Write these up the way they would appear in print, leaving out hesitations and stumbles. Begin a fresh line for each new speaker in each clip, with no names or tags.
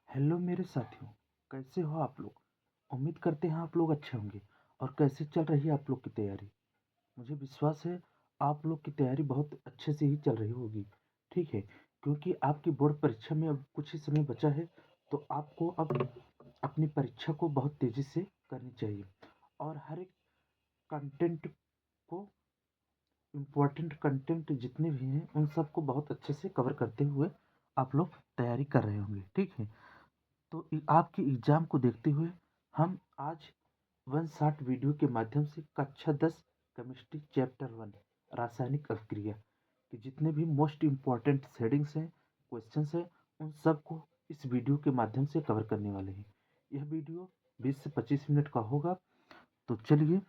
Hello मेरे साथियों, कैसे हो आप लोग? उम्मीद करते हैं आप लोग अच्छे होंगे। और कैसे चल रही है आप लोग की तैयारी? मुझे विश्वास है आप लोग की तैयारी बहुत अच्छे से ही चल रही होगी। ठीक है, क्योंकि आपकी बोर्ड परीक्षा में अब कुछ ही समय बचा है, तो आपको अब अपनी परीक्षा को बहुत तेज़ी से करनी चाहिए और हर एक कंटेंट को, इम्पोर्टेंट कंटेंट जितने भी हैं उन सबको बहुत अच्छे से कवर करते हुए आप लोग तैयारी कर रहे होंगे। ठीक है, तो आपके एग्ज़ाम को देखते हुए हम आज वन शॉट वीडियो के माध्यम से कक्षा 10 केमिस्ट्री चैप्टर 1 रासायनिक अभिक्रिया के जितने भी मोस्ट इम्पॉर्टेंट हेडिंग्स हैं, क्वेश्चंस हैं, उन सबको इस वीडियो के माध्यम से कवर करने वाले हैं। यह वीडियो 20 से 25 मिनट का होगा। तो चलिए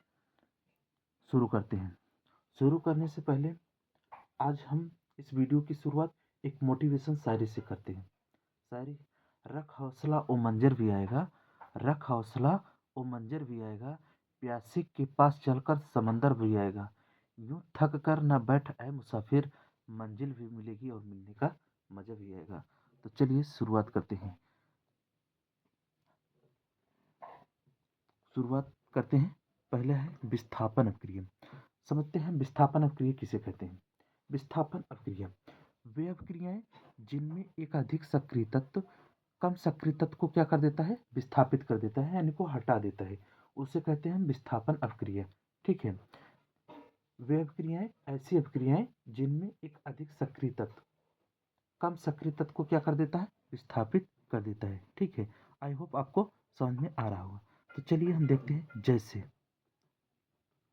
शुरू करते हैं। शुरू करने से पहले आज हम इस वीडियो की शुरुआत एक मोटिवेशन शायरी से करते हैं। शायरी: रख हौसला ओ मंजर भी आएगा, रख हौसला ओ मंजर भी आएगा, प्यासे के पास चलकर समंदर भी आएगा, यूं थक कर न बैठ ऐ मुसाफिर, मंजिल भी मिलेगी और मिलने का मजा भी आएगा। तो चलिए शुरुआत करते हैं। पहले है विस्थापन अभिक्रिया। समझते हैं विस्थापन अभिक्रिया किसे कहते हैं। विस्थापन अभिक्रिया वे अभिक्रियाएं जिनमें एक अधिक सक्रिय तत्व कम सक्रिय तत्व को क्या कर देता है, विस्थापित कर देता है, यानी को हटा देता है, उसे कहते हैं विस्थापन अभिक्रिया। ठीक है, वे अभिक्रियाएं ऐसी अभिक्रियाएं जिनमें एक अधिक सक्रिय तत्व कम सक्रिय तत्व को क्या कर देता है, विस्थापित कर देता है। ठीक है, आई होप आपको समझ में आ रहा होगा। तो चलिए हम देखते हैं। जैसे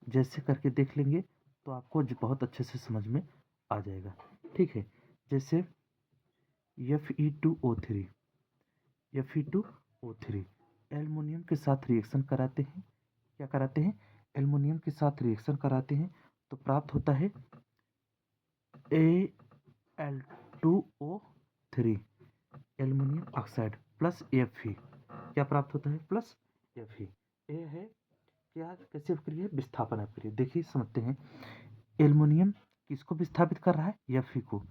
जैसे करके देख लेंगे तो आपको बहुत अच्छे से समझ में आ जाएगा। ठीक है, जैसे Fe2O3 Fe2O3 एल्युमिनियम के साथ रिएक्शन कराते हैं। क्या कराते हैं? एल्युमिनियम के साथ रिएक्शन कराते हैं तो प्राप्त होता है Al2O3 aluminium oxide plus Fe। क्या प्राप्त होता है? Plus Fe। ये है क्या, कैसे अभिक्रिया है? विस्थापन अभिक्रिया। देखिए समझते हैं। एल्युमिनियम किसको विस्थापित कर रहा है? Fe को।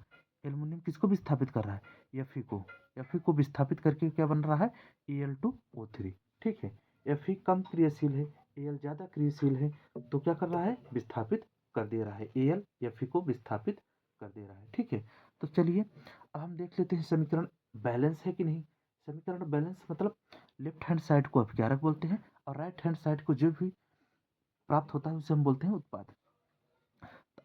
एल्युमिनियम किसको विस्थापित कर रहा है? Fe को। Fe को विस्थापित करके क्या बन रहा है? Al2O3। ठीक है, Fe कम क्रियाशील है, Al ज़्यादा क्रियाशील है, तो क्या कर रहा है? विस्थापित कर दे रहा है। Al Fe को विस्थापित कर दे रहा है। ठीक है, तो चलिए अब हम देख लेते हैं समीकरण बैलेंस है कि नहीं। समीकरण बैलेंस मतलब लेफ्ट हैंड साइड को अपकारक बोलते हैं और राइट हैंड साइड को जो भी प्राप्त होता है उसे हम बोलते हैं उत्पाद।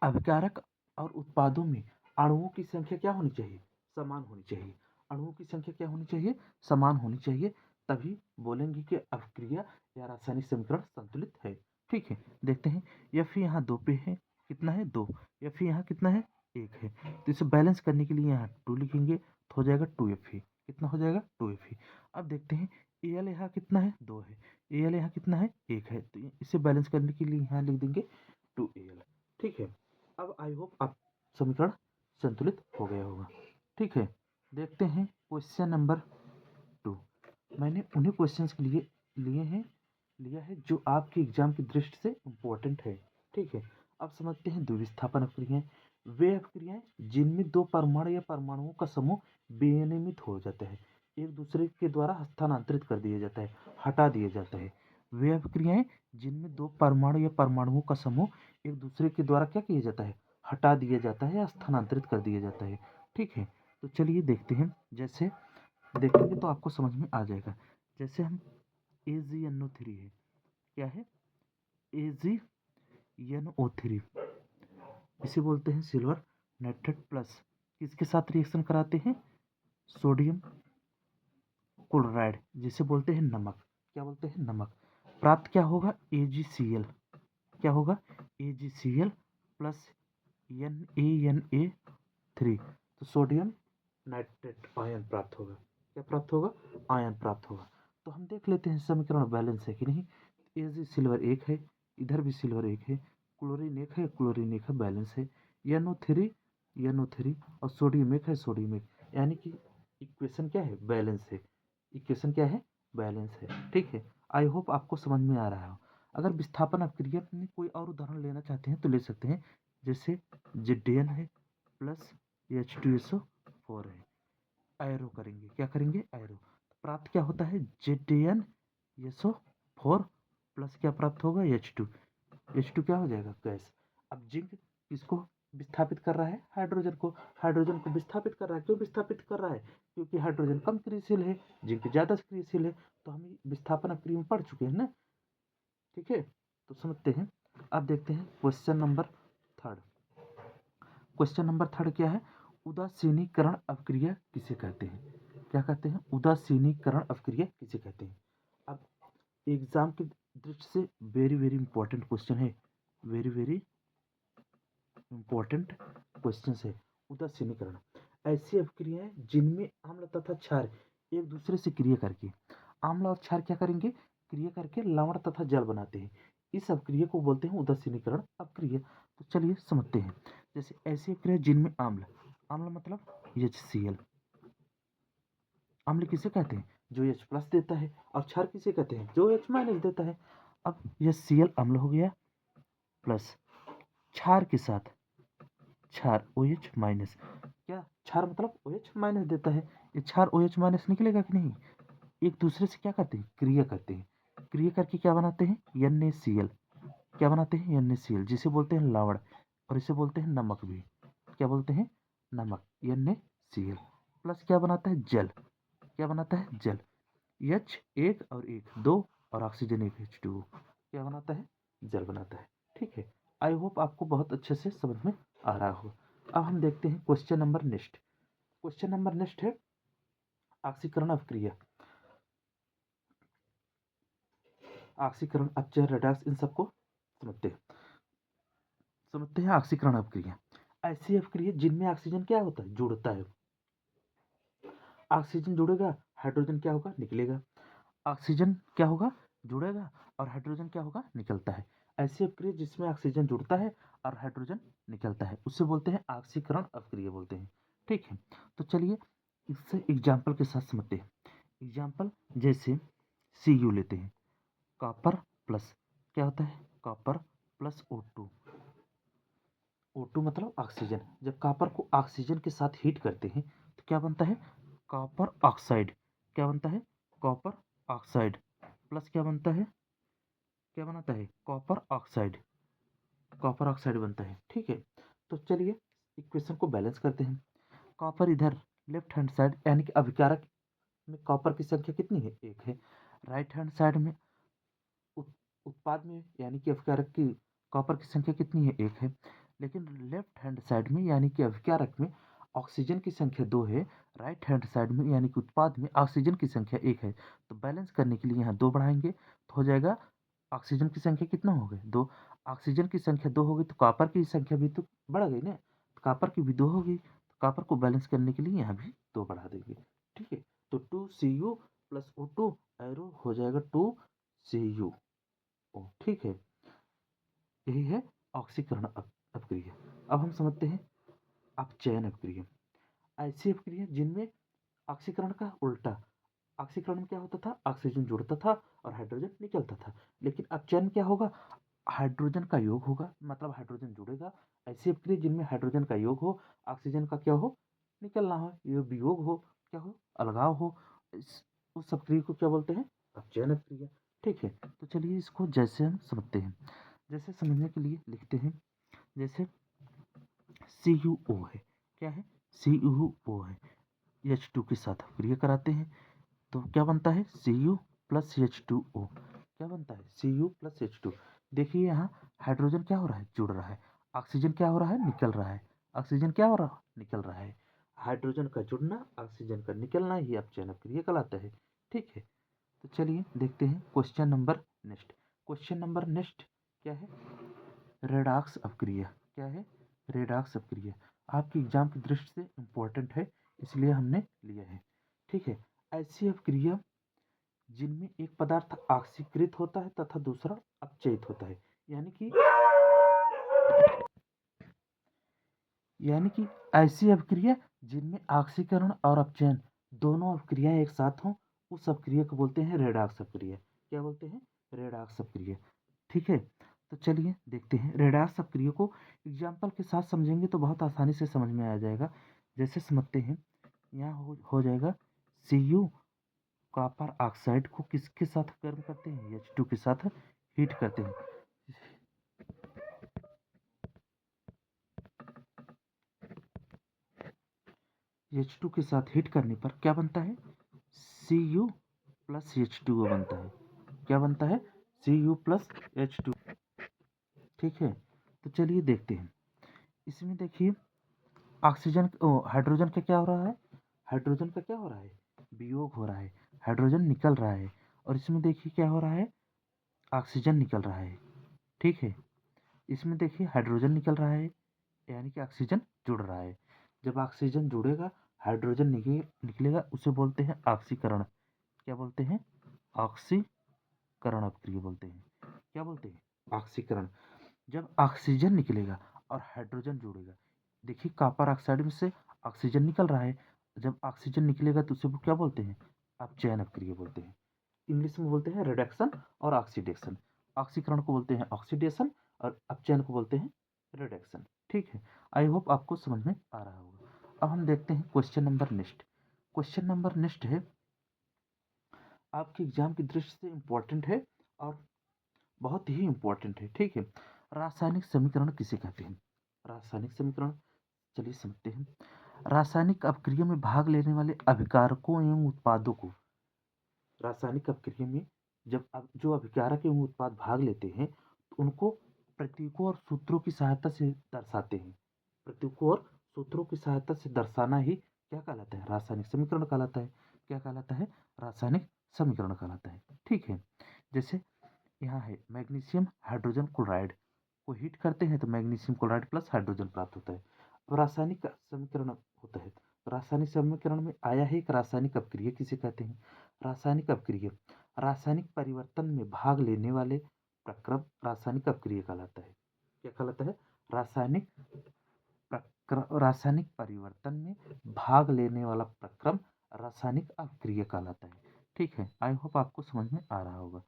अभिकारक और उत्पादों में अणुओं की संख्या क्या होनी चाहिए? समान होनी चाहिए। अणुओं की संख्या क्या होनी चाहिए? समान होनी चाहिए, तभी बोलेंगे कि अभिक्रिया या रासायनिक समीकरण संतुलित है। ठीक है, देखते हैं। Fe यहाँ 2 पे है, कितना है? 2। Fe यहाँ कितना है? 1 है। तो इसे बैलेंस करने के लिए यहाँ 2 लिखेंगे तो हो जाएगा 2Fe। कितना हो जाएगा? 2Fe। अब देखते हैं Al यहाँ कितना है? 2 है। Al यहाँ कितना है? 1 है। तो इसे बैलेंस करने के लिए यहाँ लिख देंगे 2Al। ठीक है, अब आई होप आप समीकरण संतुलित हो गया होगा। ठीक है, देखते हैं क्वेश्चन नंबर 2। मैंने उन्हीं क्वेश्चंस के लिए लिया है जो आपके एग्जाम की दृष्टि से इम्पोर्टेंट है। ठीक है, अब समझते हैं द्विविस्थापन अभिक्रियाएं। वे अभिक्रियाएं जिनमें दो परमाणु या परमाणुओं का समूह विनियमित हो जाता है, एक दूसरे के द्वारा हस्तांतरित कर दिया जाता है, हटा दिया जाता है। वे अभिक्रियाएं जिनमें दो परमाणु या परमाणुओं का समूह एक दूसरे के द्वारा क्या किया जाता है, हटा दिया जाता है या स्थानांतरित कर दिया जाता है। ठीक है, तो चलिए देखते हैं। जैसे देखेंगे तो आपको समझ में आ जाएगा। जैसे हम AgNO3 है, क्या है? AgNO3, इसे बोलते हैं सिल्वर नाइट्रेट प्लस। किसके साथ रिएक्शन कराते हैं? सोडियम क्लोराइड, जिसे बोलते हैं नमक। क्या बोलते हैं? नमक। प्राप्त क्या होगा? AgCl। क्या होगा? AgCl प्लस NaNA3, तो सोडियम नाइट्रेट आयन प्राप्त होगा। क्या प्राप्त होगा? आयन प्राप्त होगा। तो हम देख लेते हैं समीकरण बैलेंस है कि नहीं। Ag सिल्वर 1 है, इधर भी सिल्वर 1 है, क्लोरीन 1 है, क्लोरीन 1 है, बैलेंस है। NO3 और सोडियम 1 है, सोडियम 1, यानी कि इक्वेशन क्या है? बैलेंस है। इक्वेशन क्या है? बैलेंस है। ठीक है, आई होप आपको समझ में आ रहा हो। अगर विस्थापन अभिक्रिया में कोई और उदाहरण लेना चाहते हैं तो ले सकते हैं। जैसे Zn है प्लस H2SO4 है, एरो करेंगे। क्या करेंगे? एरो। प्राप्त क्या होता है ZnSO4 प्लस क्या प्राप्त होगा H2। H2 क्या हो जाएगा गैस। अब जिंक किसको विस्थापित कर रहा है हाइड्रोजन को विस्थापित कर रहा है। क्यों विस्थापित कर रहा है क्योंकि हाइड्रोजन कम क्रियाशील है, जिंक ज्यादा क्रियाशील है। तो हम विस्थापन अपक्रिया में पढ़ चुके हैं ना। ठीक है, तो समझते हैं। अब देखते हैं question number third. Question number third क्या है, उदासीनीकरण अपक्रिया किसे कहते हैं। क्या कहते हैं, उदासीनीकरण अपक्रिया किसे कहते हैं। अब एग्जाम की दृष्टि से वेरी वेरी इंपॉर्टेंट क्वेश्चन है, वेरी वेरी इंपॉर्टेंट क्वेश्चन है। उदासीनीकरण ऐसी अपक्रियाएं जिनमें अम्ल तथा क्षार एक दूसरे से क्रिया करके, अम्ल और क्षार क्या करेंगे, क्रिया करके लवण तथा जल बनाते हैं। इस अपक्रिया को बोलते हैं उदासीनीकरण अपक्रिया। तो चलिए समझते हैं। जैसे ऐसी अपक्रिया जिनमें अम्ल, अम्ल मतलब HCl, अम्ल किसे कहते हैं जो H प्लस देता है, और क्षार किसे कहते हैं जो H माइनस देता है। अब HCl अम्ल हो गया प्लस क्षार के साथ क्षार OH माइनस, क्या क्षार मतलब OH माइनस देता है। ये क्षार OH माइनस निकलेगा कि नहीं, एक दूसरे से क्या करते हैं क्रिया करते हैं, क्रिया करके क्या बनाते हैं NaCl, क्या बनाते हैं NaCl, जिसे बोलते हैं लवण और इसे बोलते हैं नमक भी। क्या बोलते हैं नमक, NaCl प्लस क्या बनाता है जल, क्या बनाता है जल, H एक और एक दो और ऑक्सीजन एक H2O, क्या बनाता है जल बनाता है। ठीक है, आई होप आपको बहुत अच्छे से समझ में आ रहा हो। अब हम देखते हैं question number next. Question number next है ऑक्सीकरण अपक्रिया, ऑक्सीकरण अपचय रेडॉक्स, इन सबको समझते हैं ऑक्सीकरण अपक्रिया। ऐसी अपक्रिया जिनमें ऑक्सीजन क्या होता है जुड़ता है, ऑक्सीजन जुड़ेगा हाइड्रोजन क्या होगा निकलेगा, ऑक्सीजन क्या होगा जुड़ेगा और हाइड्रोजन क्या होगा निकलता है। ऐसी अपक्रिया जिसमें ऑक्सीजन जुड़ता है और हाइड्रोजन निकलता है उसे बोलते हैं ऑक्सीकरण अपक्रिया बोलते हैं। ठीक है, तो चलिए इससे एग्जाम्पल के साथ समझते हैं। एग्जाम्पल जैसे Cu लेते हैं, कॉपर प्लस क्या होता है कॉपर प्लस O2, O2 मतलब ऑक्सीजन। जब कॉपर को ऑक्सीजन के साथ हीट करते हैं तो क्या बनता है कॉपर ऑक्साइड, क्या बनता है कॉपर ऑक्साइड प्लस क्या बनता है, क्या बनाता है कॉपर ऑक्साइड, कॉपर ऑक्साइड बनता है। ठीक है, तो चलिए इक्वेशन को बैलेंस करते हैं। कॉपर इधर लेफ्ट हैंड साइड यानी कि अभिकारक में कॉपर की संख्या कितनी है एक है, राइट हैंड साइड में उत्पाद में यानी कि अभिकारक की कॉपर की संख्या कितनी है एक है। लेकिन लेफ्ट हैंड साइड में यानी कि अभिकारक में ऑक्सीजन की संख्या 2 है, राइट हैंड साइड में यानी कि उत्पाद में ऑक्सीजन की संख्या 1 है। तो बैलेंस करने के लिए यहाँ 2 बढ़ाएंगे तो हो जाएगा ऑक्सीजन की संख्या कितना हो गई 2, ऑक्सीजन की संख्या 2 हो गई तो कॉपर की संख्या भी तो बढ़ गई ना, तो कॉपर की भी 2 हो गई, तो कॉपर को बैलेंस करने के लिए यहाँ भी 2 बढ़ा देंगे। ठीक है, तो 2Cu प्लस O2 एरो हो जाएगा 2Cu। ठीक है, यही है ऑक्सीकरण अपक्रिया। अब हम समझते हैं अपचयन अपक्रिया। ऐसी अपक्रिया जिनमें ऑक्सीकरण का उल्टा, ऑक्सीकरण में क्या होता था ऑक्सीजन जुड़ता था और हाइड्रोजन निकलता था। लेकिन अपचयन क्या होगा हाइड्रोजन का योग होगा, मतलब हाइड्रोजन जुड़ेगा। ऐसी अपक्रिया जिनमें हाइड्रोजन का योग हो, ऑक्सीजन का क्या हो निकलना हो, ये वियोग हो, क्या हो अलगाव हो, उस अपक्रिया को क्या बोलते हैं अपचयन अपक्रिया। ठीक है, तो चलिए इसको जैसे हम समझते हैं, जैसे समझने के लिए लिखते हैं। जैसे CuO है, क्या है CuO है, H2 के साथ क्रिया कराते हैं तो क्या बनता है Cu प्लस H2O, क्या बनता है Cu प्लस H2। देखिए यहाँ हाइड्रोजन क्या हो रहा है जुड़ रहा है, ऑक्सीजन क्या हो रहा है निकल रहा है, ऑक्सीजन क्या हो रहा है निकल रहा है। हाइड्रोजन का जुड़ना ऑक्सीजन का निकलना ही अपचयन अपक्रिया कहलाता है। ठीक है, तो चलिए देखते हैं question number next. Question number next क्या है रेडॉक्स अपक्रिया, क्या है रेडॉक्स अपक्रिया। आपकी एग्जाम की दृष्टि से इम्पोर्टेंट है इसलिए हमने लिया है। ठीक है, ऐसी अपक्रिया जिनमें एक पदार्थ ऑक्सीकृत होता है तथा दूसरा अपचयित होता है, यानी कि ऐसी अपक्रिया जिनमें ऑक्सीकरण और अपचयन दोनों अपक्रियाएं एक साथ हों उस अपक्रिया को बोलते हैं रेडॉक्स अपक्रिया। क्या बोलते हैं रेडॉक्स अपक्रिया। ठीक है, तो चलिए देखते हैं रेडॉक्स अपक्रिया को एग्जाम्पल के साथ समझेंगे तो बहुत आसानी से समझ में आ जाएगा। जैसे समझते हैं यहाँ हो जाएगा Cu कॉपर ऑक्साइड को किसके साथ गर्म करते हैं? H2 के साथ हीट करते हैं। H2 के साथ हीट करने पर क्या बनता है? Cu प्लस H2O बनता है। क्या बनता है? Cu plus H2। ठीक है, तो चलिए देखते हैं। इसमें देखिए ऑक्सीजन हाइड्रोजन का क्या हो रहा है? हाइड्रोजन का क्या हो रहा है? वियोग हो रहा है, हाइड्रोजन निकल रहा है। और इसमें देखिए क्या हो रहा है? ऑक्सीजन निकल रहा है। ठीक है, इसमें देखिए हाइड्रोजन निकल रहा है, यानी कि ऑक्सीजन जुड़ रहा है। जब ऑक्सीजन जुड़ेगा, हाइड्रोजन निकलेगा, उसे बोलते हैं ऑक्सीकरण। क्या बोलते हैं? ऑक्सीकरण अपक्रिया बोलते हैं। क्या बोलते हैं? ऑक्सीकरण। जब ऑक्सीजन निकलेगा और हाइड्रोजन जुड़ेगा, देखिए कॉपर ऑक्साइड में से ऑक्सीजन निकल रहा है। जब ऑक्सीजन निकलेगा तो उसे क्या बोलते हैं? अपचयन अपक्रिया बोलते हैं। इंग्लिश में बोलते हैं रिडक्शन और ऑक्सीडेशन। ऑक्सीकरण को बोलते हैं ऑक्सीडेशन और अपचयन को बोलते हैं रिडक्शन। ठीक है, आई होप आपको समझ में आ रहा होगा। अब हम देखते हैं question number next. Question number next है, आपके एग्जाम की दृष्टि से इम्पोर्टेंट है और बहुत ही इम्पोर्टेंट है। ठीक है, रासायनिक समीकरण किसे कहते हैं? रासायनिक समीकरण चलिए समझते हैं। रासायनिक अपक्रिया में भाग लेने वाले अभिकारकों एवं उत्पादों को, रासायनिक अपक्रिया में जब जो अभिकारक एवं उत्पाद भाग लेते हैं तो उनको प्रतीकों और सूत्रों की सहायता से दर्शाते हैं। प्रतीकों और सूत्रों की सहायता से दर्शाना ही क्या कहलाता है? रासायनिक समीकरण कहलाता है। क्या कहलाता है? रासायनिक समीकरण कहलाता है। ठीक है, जैसे यहाँ है मैग्नीशियम हाइड्रोजन क्लोराइड को हीट करते हैं तो मैग्नीशियम क्लोराइड प्लस हाइड्रोजन प्राप्त होता है। अब रासायनिक समीकरण होता है, रासायनिक समीकरण में आया है एक रासायनिक अपक्रिया किसे कहते हैं? रासायनिक अपक्रिया रासायनिक परिवर्तन में भाग लेने वाले प्रक्रम रासायनिक अपक्रिया कहलाता है। क्या कहलाता है? रासायनिक रासायनिक परिवर्तन में भाग लेने वाला प्रक्रम रासायनिक अपक्रिया कहलाता है। ठीक है, आई होप आपको समझ में आ रहा होगा।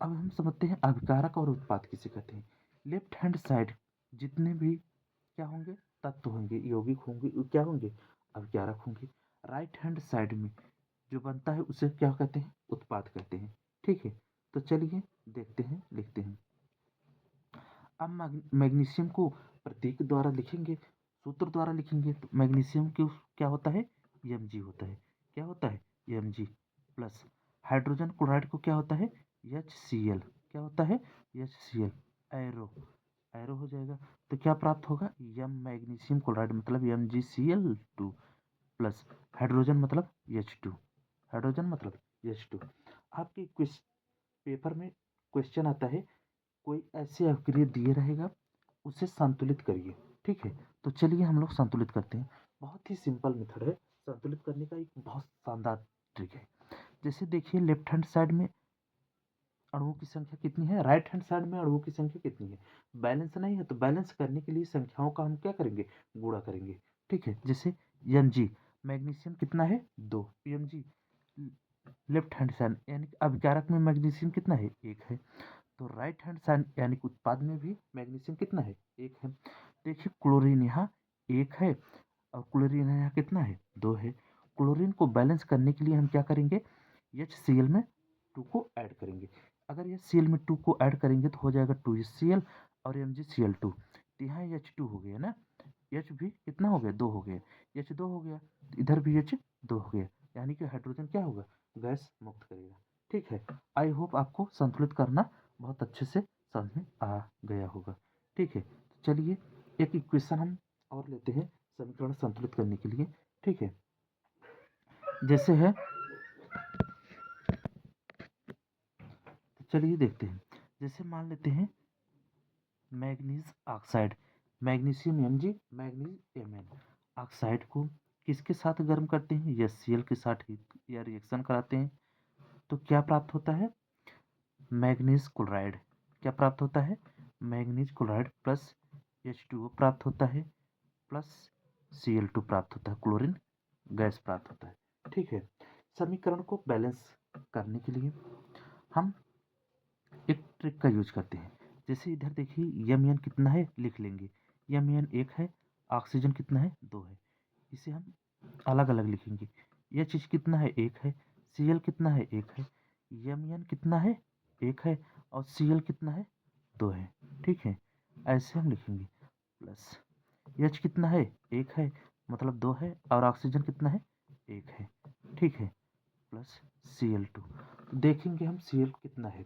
अब हम समझते हैं अभिकारक और उत्पाद किसे कहते हैं। लेफ्ट हैंड साइड जितने भी क्या होंगे? तत्व होंगे, यौगिक होंगे, वो क्या होंगे? अभिकारक होंगे। राइट हैंड साइड में जो बनता है उसे क्या कहते हैं? उत्पाद कहते हैं। ठीक है, तो चलिए देखते हैं, लिखते हैं। अब मैग्नीशियम को प्रतीक द्वारा लिखेंगे, सूत्र द्वारा लिखेंगे तो मैग्नीशियम क्यों क्या होता है? Mg होता है। क्या होता है? Mg प्लस हाइड्रोजन क्लोराइड को क्या होता है? HCl। क्या होता है? HCl। एरो एरो हो जाएगा तो क्या प्राप्त होगा? यम मैग्नीशियम क्लोराइड मतलब MgCl2 प्लस हाइड्रोजन मतलब H2। हाइड्रोजन मतलब H2। आपके पेपर में क्वेश्चन आता है, कोई ऐसे अपक्रिया दिए रहेगा, उसे संतुलित करिए। ठीक है, तो चलिए हम लोग संतुलित करते हैं। बहुत ही सिंपल मेथड है संतुलित करने का, एक बहुत शानदार ट्रिक है। जैसे देखिए लेफ्ट हैंड साइड में अणुओं की संख्या कितनी है, राइट हैंड साइड में अणुओं की संख्या कितनी है। बैलेंस नहीं है तो बैलेंस करने के लिए संख्याओं का हम क्या करेंगे? गुणा करेंगे। ठीक है, जैसे Mg मैग्नीशियम कितना है? 2 Mg लेफ्ट हैंड साइड यानी अभिकारक में मैग्नीशियम कितना है? 1 है। तो राइट हैंड साइड यानी कि उत्पाद में भी मैग्नीशियम कितना है? 1 है। देखिए क्लोरीन यहाँ 1 है और क्लोरीन यहाँ कितना है? 2 है। क्लोरीन को बैलेंस करने के लिए हम क्या करेंगे? HCl में 2 को ऐड करेंगे। अगर HCl में 2 को ऐड करेंगे तो हो जाएगा 2HCl और MgCl2। तो यहाँ H2 हो गया ना, H भी कितना हो गया? 2 हो गया। H2 हो गया, इधर भी H2 हो गया, यानी कि हाइड्रोजन क्या होगा? गैस मुक्त करेगा। ठीक है, आई होप आपको संतुलित करना बहुत अच्छे से समझ में आ गया होगा। ठीक है, तो चलिए एक इक्वेशन हम और लेते हैं समीकरण संतुलित करने के लिए। ठीक है, जैसे है, तो चलिए देखते हैं। जैसे मान लेते हैं manganese oxide, magnesium Mg manganese Mn oxide को किसके साथ गर्म करते हैं? HCl के साथ या रिएक्शन कराते हैं तो क्या प्राप्त होता है? Manganese chloride. क्या प्राप्त होता है? मैग्नीज क्लोराइड प्लस H2O प्राप्त होता है प्लस Cl2 प्राप्त होता है, क्लोरीन गैस प्राप्त होता है। ठीक है, समीकरण को बैलेंस करने के लिए हम एक ट्रिक का यूज करते हैं। जैसे इधर देखिए Mn कितना है, लिख लेंगे। Mn 1 है, ऑक्सीजन कितना है? 2 है। इसे हम अलग अलग लिखेंगे। यह चीज कितना है? 1 है, Cl कितना है, 1 है। Mn कितना है, 1 है। और Cl कितना है, 2 है। ठीक है, ऐसे हम लिखेंगे। प्लस H कितना है, 1 है, मतलब 2 है। और ऑक्सीजन कितना है, 1 है। ठीक है, प्लस Cl2। देखेंगे हम Cl कितना है।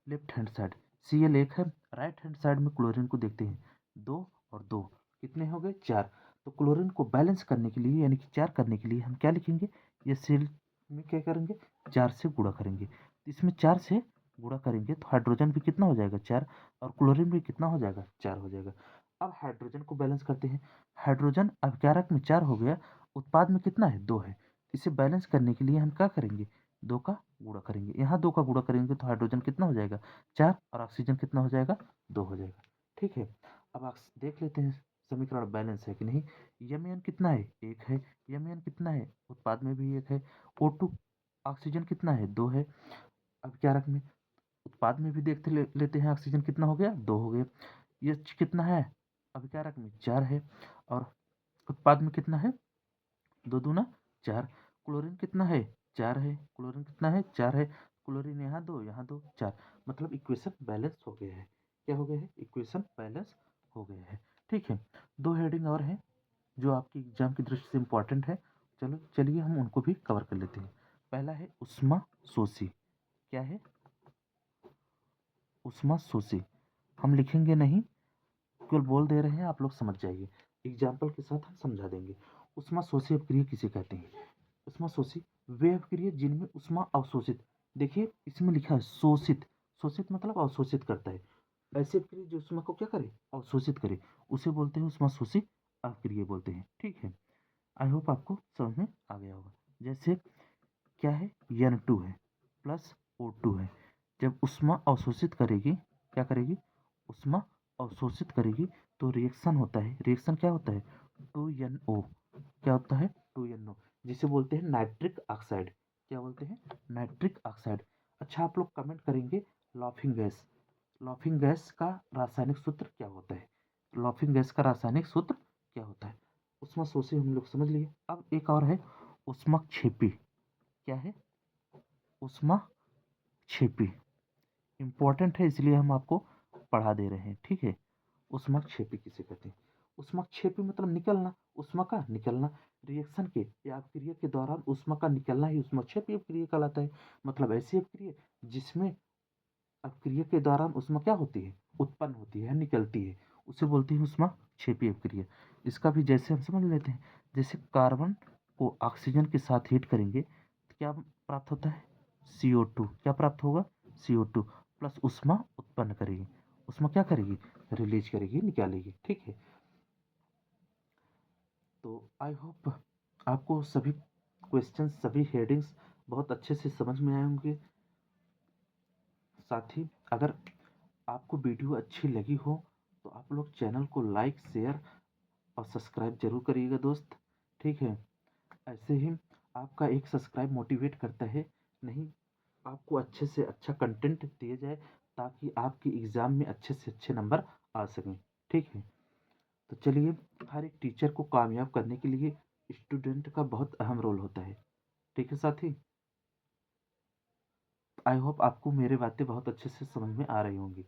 लेफ्ट हैंड साइड Cl 1 है। राइट हैंड साइड में क्लोरीन को देखते हैं, 2 और 2 कितने हो गए, 4। तो क्लोरीन को बैलेंस करने के लिए, यानी कि 4 करने के लिए हम क्या लिखेंगे, ये Cl में क्या करेंगे, 4 से गुणा करेंगे। तो इसमें 4 से गुणा करेंगे तो हाइड्रोजन भी कितना हो जाएगा, 4। और क्लोरीन भी कितना हो जाएगा, 4 हो जाएगा। अब हाइड्रोजन को बैलेंस करते हैं। हाइड्रोजन अभिकारक में 4 हो गया, उत्पाद में कितना है, 2 है। इसे बैलेंस करने के लिए हम क्या करेंगे, 2 का गुणा करेंगे। यहाँ 2 का गुणा करेंगे तो हाइड्रोजन कितना हो जाएगा, 4। और ऑक्सीजन कितना हो जाएगा, 2 हो जाएगा। ठीक है, अब आप देख लेते हैं समीकरण बैलेंस है कि नहीं। Mn कितना है, 1 है। Mn कितना है, उत्पाद में भी 1 है। O2 ऑक्सीजन कितना है, 2 है अभिकारक में। उत्पाद में भी देखते लेते हैं, ऑक्सीजन कितना हो गया, 2 हो गया। H कितना है, अभिकारक में 4 है। और उत्पाद में कितना है, 2 दूना 4। क्लोरीन कितना है, 4 है। क्लोरीन कितना है, 4 है। क्लोरीन यहाँ 2, यहाँ 2, 4। मतलब इक्वेशन बैलेंस हो गया है। क्या हो गया है, इक्वेशन बैलेंस हो गया है। ठीक है, 2 हेडिंग और हैं जो आपकी एग्जाम की दृष्टि से इम्पोर्टेंट है। चलो चलिए हम उनको भी कवर कर लेते हैं। पहला है उष्मा शोषी। क्या है, उष्मा शोषी। हम लिखेंगे नहीं, केवल बोल दे रहे हैं, आप लोग समझ जाइए। एग्जाम्पल के साथ हम समझा देंगे। उष्मा शोषी अपक्रिया किसे कहते हैं। उष्मा शोषी वे अपक्रिया जिनमें उष्मा अवशोषित, देखिए इसमें लिखा है शोषित। शोषित मतलब अवशोषित करता है। ऐसी अपक्रिया जो उष्मा को क्या करे, अवशोषित करे, उसे बोलते हैं उष्मा शोषी अपक्रिया बोलते हैं। ठीक है, आई होप आपको समझ में आ गया होगा। जैसे क्या है, N2 है प्लस O2 है। जब उष्मा अवशोषित करेगी, क्या करेगी, उष्मा अवशोषित करेगी तो रिएक्शन होता है। रिएक्शन क्या होता है, 2NO। क्या होता है, 2NO, जिसे बोलते हैं नाइट्रिक ऑक्साइड। क्या बोलते हैं, नाइट्रिक ऑक्साइड। अच्छा, आप लोग कमेंट करेंगे लाफिंग गैस। लाफिंग गैस का रासायनिक सूत्र क्या होता है, लाफिंग गैस का रासायनिक सूत्र क्या होता है। उष्मा शोषी हम लोग समझ लिए। अब एक और है उष्माक्षेपी। क्या है, उष्माक्षेपी। इंपॉर्टेंट है इसलिए हम आपको पढ़ा दे रहे हैं। ठीक है, उष्माक्षेपी किसे कहते हैं। उष्माक्षेपी मतलब निकलना, उष्मा का निकलना। रिएक्शन के या अपक्रिया के दौरान उष्मा का निकलना ही उष्माक्षेपी अपक्रिया कहलाता है। मतलब ऐसी अपक्रिया जिसमें अपक्रिया के दौरान उष्मा क्या होती है, उत्पन्न होती है, निकलती है, उसे बोलते हैं उष्माक्षेपी अपक्रिया। इसका भी जैसे हम समझ लेते हैं, जैसे कार्बन को ऑक्सीजन के साथ हीट करेंगे तो क्या प्राप्त होता है, CO2। क्या प्राप्त होगा, CO2 प्लस उष्मा उत्पन्न करेगी। उष्मा क्या करेगी, रिलीज करेगी, निकालेगी। ठीक है, तो आई होप आपको सभी क्वेश्चंस, सभी हेडिंग्स बहुत अच्छे से समझ में आए होंगे। साथ ही अगर आपको वीडियो अच्छी लगी हो तो आप लोग चैनल को लाइक, शेयर और सब्सक्राइब जरूर करिएगा दोस्त। ठीक है, ऐसे ही आपका एक सब्सक्राइब मोटिवेट करता है, नहीं आपको अच्छे से अच्छा कंटेंट दिया जाए ताकि आपकी एग्ज़ाम में अच्छे से अच्छे नंबर आ सकें। ठीक है, तो चलिए, हर एक टीचर को कामयाब करने के लिए स्टूडेंट का बहुत अहम रोल होता है। ठीक है साथी, आई होप आपको मेरी बातें बहुत अच्छे से समझ में आ रही होंगी।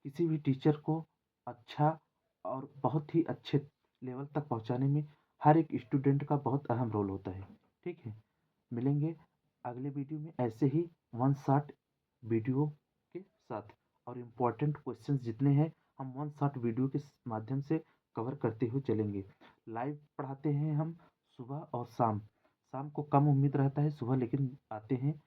किसी भी टीचर को अच्छा और बहुत ही अच्छे लेवल तक पहुंचाने में हर एक स्टूडेंट का बहुत अहम रोल होता है। ठीक है, मिलेंगे अगले वीडियो में ऐसे ही वन शॉट वीडियो के साथ। और इम्पोर्टेंट क्वेश्चंस जितने हैं हम वन शॉट वीडियो के माध्यम से कवर करते हुए चलेंगे। लाइव पढ़ाते हैं हम सुबह और शाम। शाम को कम उम्मीद रहता है, सुबह लेकिन आते हैं।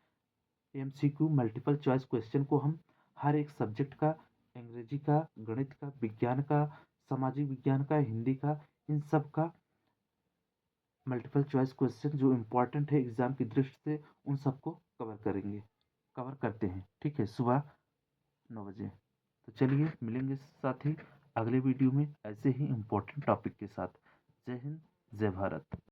MCQ मल्टीपल चॉइस क्वेश्चन को हम हर एक सब्जेक्ट का, अंग्रेजी का, गणित का, विज्ञान का, सामाजिक विज्ञान का, हिंदी का, इन सब का मल्टीपल चॉइस क्वेश्चन जो इम्पोर्टेंट है एग्जाम की दृष्टि से, उन सबको कवर करेंगे, कवर करते हैं। ठीक है, सुबह 9 बजे। तो चलिए मिलेंगे साथ ही अगले वीडियो में ऐसे ही इम्पोर्टेंट टॉपिक के साथ। जय हिंद, जय भारत।